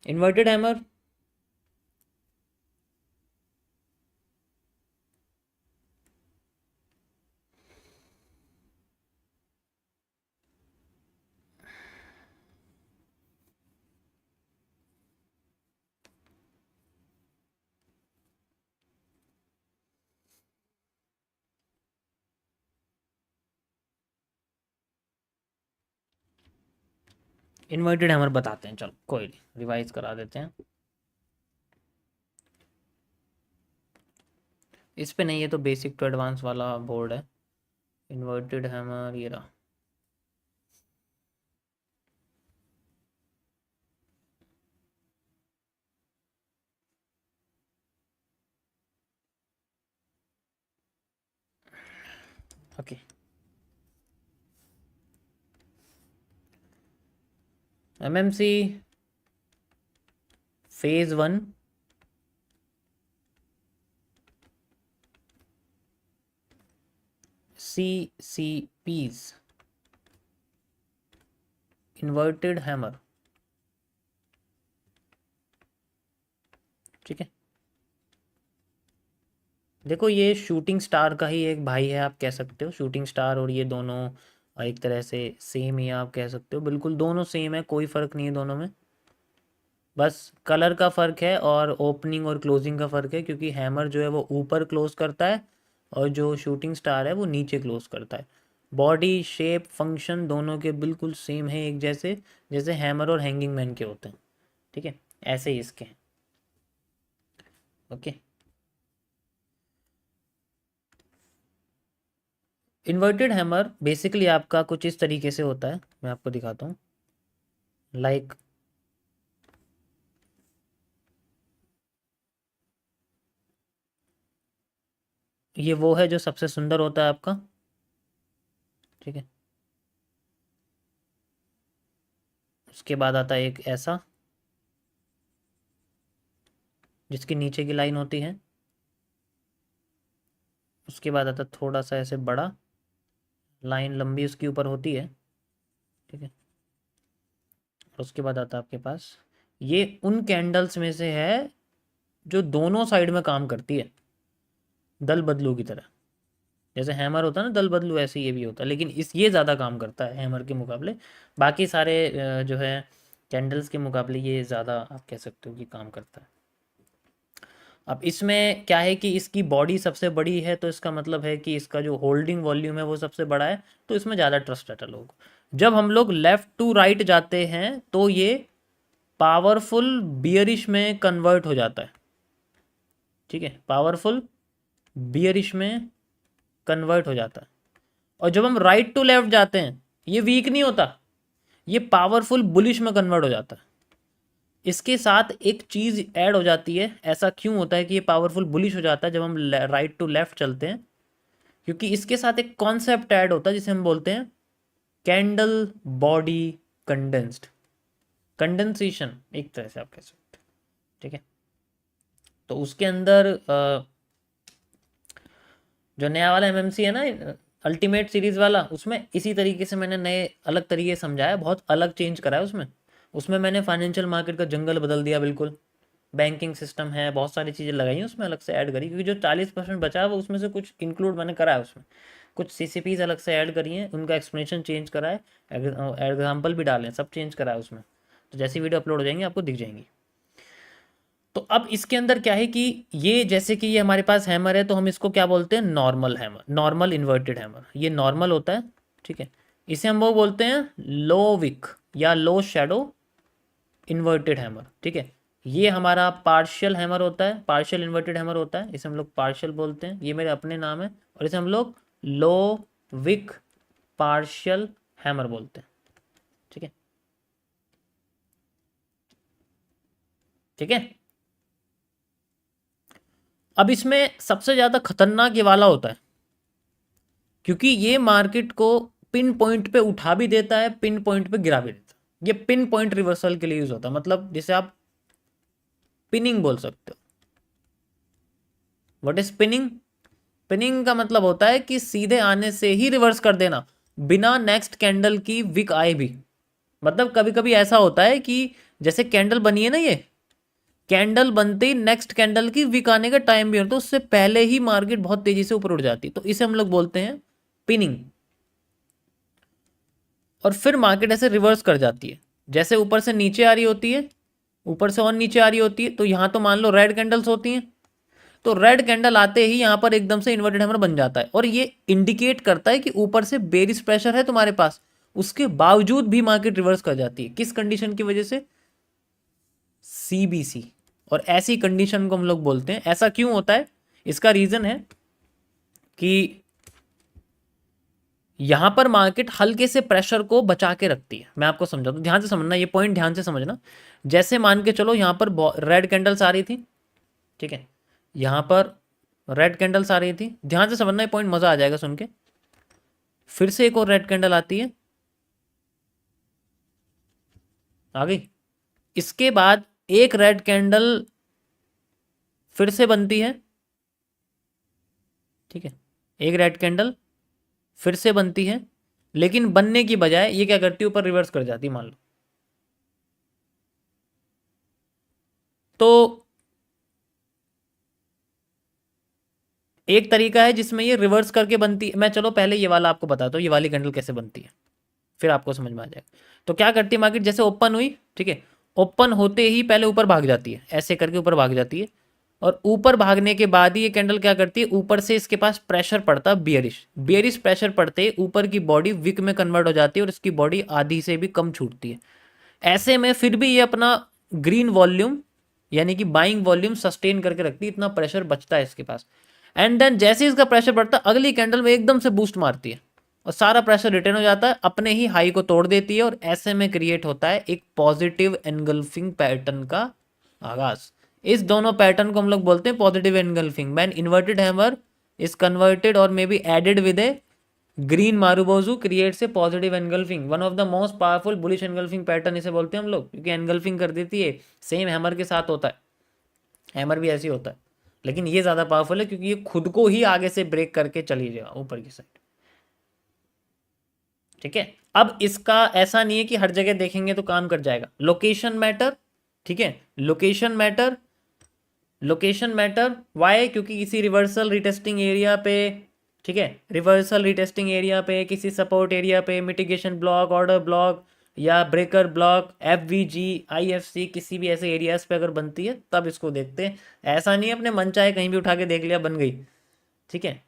Inverted hammer, inverted hammer बताते हैं, चलो कोई नहीं, रिवाइज करा देते हैं। इस पे नहीं, ये तो बेसिक टू एडवांस वाला बोर्ड है। इन्वर्टेड हैमर ये रहा। Okay, MMC phase 1, CCPs, inverted hammer, ठीक है। देखो ये शूटिंग स्टार का ही एक भाई है, आप कह सकते हो। शूटिंग स्टार और ये दोनों एक तरह से सेम ही आप कह सकते हो, बिल्कुल दोनों सेम है, कोई फ़र्क नहीं है दोनों में। बस कलर का फ़र्क है और ओपनिंग और क्लोजिंग का फ़र्क है, क्योंकि हैमर जो है वो ऊपर क्लोज करता है और जो शूटिंग स्टार है वो नीचे क्लोज करता है। बॉडी शेप फंक्शन दोनों के बिल्कुल सेम है, एक जैसे, जैसे हैमर और हैंगिंग मैन के होते हैं, ठीक है, ऐसे ही इसके हैं। ओके, इन्वर्टेड हैमर बेसिकली आपका कुछ इस तरीके से होता है, मैं आपको दिखाता हूँ। लाइक ये वो है जो सबसे सुंदर होता है आपका, ठीक है। उसके बाद आता है एक ऐसा, जिसके नीचे की लाइन होती है। उसके बाद आता है थोड़ा सा ऐसे बड़ा, लाइन लंबी उसके ऊपर होती है, ठीक है। और उसके बाद आता है आपके पास, ये उन कैंडल्स में से है जो दोनों साइड में काम करती है, दल बदलू की तरह। जैसे हैमर होता है ना दल बदलू, ऐसे ये भी होता है, लेकिन इस ये ज़्यादा काम करता है हैमर के मुकाबले। बाकी सारे जो है कैंडल्स के मुकाबले ये ज़्यादा आप कह सकते हो कि काम करता है। अब इसमें क्या है कि इसकी बॉडी सबसे बड़ी है, तो इसका मतलब है कि इसका जो होल्डिंग वॉल्यूम है वो सबसे बड़ा है, तो इसमें ज़्यादा ट्रस्ट रहता है लोगों को। जब हम लोग लेफ़्ट टू राइट जाते हैं तो ये पावरफुल बियरिश में कन्वर्ट हो जाता है, ठीक है, पावरफुल बियरिश में कन्वर्ट हो जाता है। और जब हम राइट टू लेफ्ट जाते हैं, ये वीक नहीं होता, ये पावरफुल बुलिश में कन्वर्ट हो जाता है। इसके साथ एक चीज़ ऐड हो जाती है, ऐसा क्यों होता है कि ये पावरफुल बुलिश हो जाता है जब हम राइट टू लेफ्ट चलते हैं? क्योंकि इसके साथ एक कॉन्सेप्ट ऐड होता है जिसे हम बोलते हैं कैंडल बॉडी कंडेंस्ड, कंडेंसेशन एक तरह से आप कह सकते हैं, ठीक है। तो उसके अंदर जो नया वाला एमएमसी है ना, अल्टीमेट सीरीज वाला, उसमें इसी तरीके से मैंने नए अलग तरीके समझाया, बहुत अलग चेंज करा है उसमें। उसमें मैंने फाइनेंशियल मार्केट का जंगल बदल दिया बिल्कुल, बैंकिंग सिस्टम है, बहुत सारी चीज़ें लगाई हैं उसमें, अलग से ऐड करी, क्योंकि जो 40% बचा है वो उसमें से कुछ इंक्लूड मैंने करा है उसमें। कुछ सीसीपीज अलग से ऐड करी हैं, उनका एक्सप्लेनेशन चेंज करा है, एग्जाम्पल भी डाले हैं, सब चेंज करा है उसमें। तो जैसी वीडियो अपलोड हो जाएंगी आपको दिख जाएंगी। तो अब इसके अंदर क्या है कि ये जैसे कि ये हमारे पास हैमर है, तो हम इसको क्या बोलते हैं, normal hammer, normal inverted hammer, ये नॉर्मल होता है, ठीक है। इसे हम वो बोलते हैं लो विक या लो शेडो इन्वर्टेड हैमर, ठीक है। ये हमारा पार्शियल हैमर होता है, पार्शियल इन्वर्टेड हैमर होता है, इसे हम लोग पार्शियल बोलते हैं, ये मेरे अपने नाम है। और इसे हम लोग लो विक पार्शियल हैमर बोलते हैं, ठीक है, ठीक है। अब इसमें सबसे ज़्यादा खतरनाक ये वाला होता है, क्योंकि ये मार्केट को पिन पॉइंट पे उठा भी देता है, पिन पॉइंट पे गिरा भी देता है। ये पिन पॉइंट रिवर्सल के लिए यूज होता है, मतलब जिसे आप पिनिंग बोल सकते हो। What is pinning? पिनिंग का मतलब होता है कि सीधे आने से ही रिवर्स कर देना, बिना नेक्स्ट कैंडल की विक आए भी, मतलब कभी कभी ऐसा होता है कि जैसे कैंडल बनी है ना, ये कैंडल बनते ही नेक्स्ट कैंडल की वीक आने का टाइम भी होता है, तो उससे पहले ही मार्केट बहुत तेजी से ऊपर उठ जाती है, तो इसे हम लोग बोलते हैं पिनिंग। और फिर मार्केट ऐसे रिवर्स कर जाती है, जैसे ऊपर से नीचे आ रही होती है, ऊपर से और नीचे आ रही होती है, तो यहां तो मान लो रेड कैंडल्स होती हैं, तो रेड कैंडल आते ही यहां पर एकदम से इन्वर्टेड हैमर बन जाता है, और ये इंडिकेट करता है कि ऊपर से बेरिश प्रेशर है तुम्हारे पास, उसके बावजूद भी मार्केट रिवर्स कर जाती है। किस कंडीशन की वजह से? सीबीसी। और ऐसी कंडीशन को हम लोग बोलते हैं। ऐसा क्यों होता है? इसका रीजन है कि यहां पर मार्केट हल्के से प्रेशर को बचा के रखती है। मैं आपको समझाता हूं, ध्यान से समझना, ये पॉइंट ध्यान से समझना। जैसे मान के चलो यहां पर रेड कैंडल्स आ रही थी, ठीक है, यहां पर रेड कैंडल्स आ रही थी, ध्यान से समझना, ये पॉइंट मजा आ जाएगा सुन के। फिर से एक और रेड कैंडल आती है, आ गई। इसके बाद एक रेड कैंडल फिर से बनती है, ठीक है, एक रेड कैंडल फिर से बनती है, लेकिन बनने की बजाय ये क्या करती है, ऊपर रिवर्स कर जाती है मान लो। तो एक तरीका है जिसमें ये रिवर्स करके बनती है। मैं चलो पहले ये वाला आपको बताता हूँ, ये वाली कैंडल कैसे बनती है, फिर आपको समझ में आ जाएगा। तो क्या करती है मार्केट, जैसे ओपन हुई, ठीक है, ओपन होते ही पहले ऊपर भाग जाती है, ऐसे करके ऊपर भाग जाती है, और ऊपर भागने के बाद ही ये कैंडल क्या करती है, ऊपर से इसके पास प्रेशर पड़ता है बियरिश, बियरिश प्रेशर पड़ते ऊपर की बॉडी विक में कन्वर्ट हो जाती है, और इसकी बॉडी आधी से भी कम छूटती है। ऐसे में फिर भी ये अपना ग्रीन वॉल्यूम यानी कि बाइंग वॉल्यूम सस्टेन करके रखती है, इतना प्रेशर बचता है इसके पास। एंड देन जैसे इसका प्रेशर बढ़ता है, अगली कैंडल में एकदम से बूस्ट मारती है, और सारा प्रेशर रिटर्न हो जाता है, अपने ही हाई को तोड़ देती है, और ऐसे में क्रिएट होता है एक पॉजिटिव एनगल्फिंग पैटर्न का आगाज। इस दोनों पैटर्न को हम लोग बोलते हैं positive engulfing. When inverted hammer is converted और may be added with a green marubozu creates a positive engulfing, one of the most powerful bullish engulfing pattern इसे बोलते हैं हम लोग, क्योंकि एनगल्फिंग कर देती है। सेम हैमर के साथ होता है, हैमर भी ऐसे ही होता है, लेकिन ये ज्यादा पावरफुल है क्योंकि ये खुद को ही आगे से ब्रेक करके चली जाएगा ऊपर की साइड, ठीक है। अब इसका ऐसा नहीं है कि हर जगह देखेंगे तो काम कर जाएगा, लोकेशन मैटर, ठीक है, location matter, location matter why, क्योंकि किसी रिवर्सल रिटेस्टिंग एरिया पे, ठीक है, रिवर्सल रिटेस्टिंग एरिया पे, किसी सपोर्ट एरिया पे, मिटिगेशन ब्लॉक, ऑर्डर ब्लॉक या breaker block, F V G, I F C, किसी भी ऐसे एरियाज पे अगर बनती है तब इसको देखते हैं। ऐसा नहीं है अपने मन चाहे कहीं भी उठा के देख लिया बन गई, ठीक है।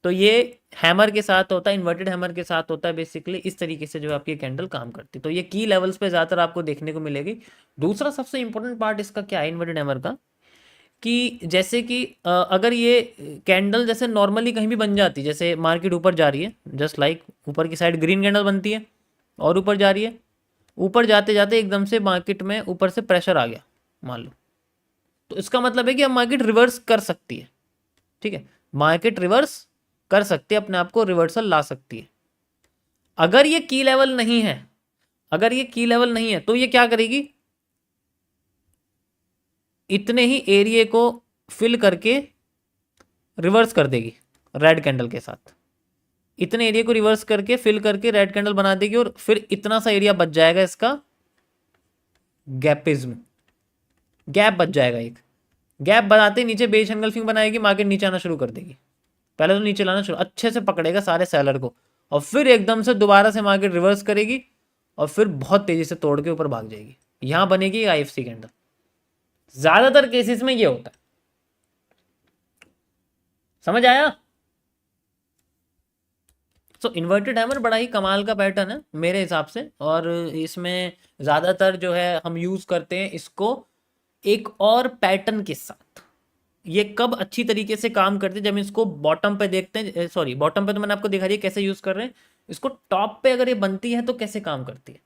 तो ये हैमर के साथ होता है, इन्वर्टेड हैमर के साथ होता है, बेसिकली इस तरीके से जो आपकी कैंडल काम करती है। तो ये की लेवल्स पे ज़्यादातर आपको देखने को मिलेगी। दूसरा सबसे इंपॉर्टेंट पार्ट इसका क्या है इन्वर्टेड हैमर का, कि जैसे कि अगर ये कैंडल जैसे नॉर्मली कहीं भी बन जाती, जैसे मार्केट ऊपर जा रही है, जस्ट लाइक ऊपर की साइड ग्रीन कैंडल बनती है और ऊपर जा रही है, ऊपर जाते जाते एकदम से मार्केट में ऊपर से प्रेशर आ गया मान लो, तो इसका मतलब है कि अब मार्केट रिवर्स कर सकती है, ठीक है, मार्केट रिवर्स कर सकती है, अपने आप को रिवर्सल ला सकती है। अगर ये की लेवल नहीं है, अगर ये की लेवल नहीं है तो ये क्या करेगी, इतने ही एरिया को फिल करके रिवर्स कर देगी रेड कैंडल के साथ, इतने एरिया को रिवर्स करके फिल करके रेड कैंडल बना देगी, और फिर इतना सा एरिया बच जाएगा इसका गैपिज्म, गैप बच जाएगा एक, गैप बनाते नीचे बेच एनगल्फिंग बनाएगी, मार्केट नीचे आना शुरू कर देगी। पहले तो नीचे लाना शुरू, अच्छे से पकड़ेगा सारे सेलर को, और फिर एकदम से दोबारा से मार्केट रिवर्स करेगी, और फिर बहुत तेजी से तोड़ के ऊपर भाग जाएगी, यहां बनेगी आईएफसी कैंडल। ज्यादातर केसेस में ये होता है, समझ आया? तो इन्वर्टेड हैमर बड़ा ही कमाल का पैटर्न है मेरे हिसाब से, और इसमें ज़्यादातर जो है हम यूज़ करते हैं इसको एक और पैटर्न के साथ। ये कब अच्छी तरीके से काम करते हैं, जब इसको बॉटम पे देखते हैं, सॉरी बॉटम पे तो मैंने आपको दिखा दिया कैसे यूज़ कर रहे हैं, इसको टॉप पे अगर ये बनती है तो कैसे काम करती है।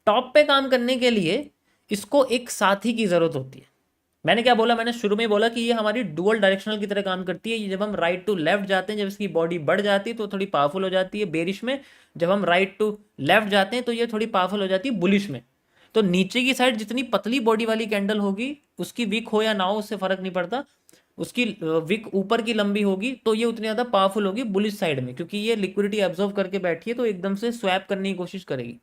टॉप पे काम करने के लिए इसको एक साथी की ज़रूरत होती है। मैंने क्या बोला, मैंने शुरू में ही बोला कि ये हमारी डुअल डायरेक्शनल की तरह काम करती है। ये जब हम राइट टू लेफ्ट जाते हैं, जब इसकी बॉडी बढ़ जाती है तो थोड़ी पावरफुल हो जाती है बेरिश में, जब हम राइट टू लेफ्ट जाते हैं तो ये थोड़ी पावरफुल हो जाती है बुलिश में। तो नीचे की साइड जितनी पतली बॉडी वाली कैंडल होगी, उसकी विक हो या ना हो उससे फर्क नहीं पड़ता, उसकी विक ऊपर की लंबी होगी तो ये उतनी ज़्यादा पावरफुल होगी बुलिश साइड में, क्योंकि ये लिक्विडिटी एब्जॉर्व करके बैठी है तो एकदम से स्वैप करने की कोशिश करेगी।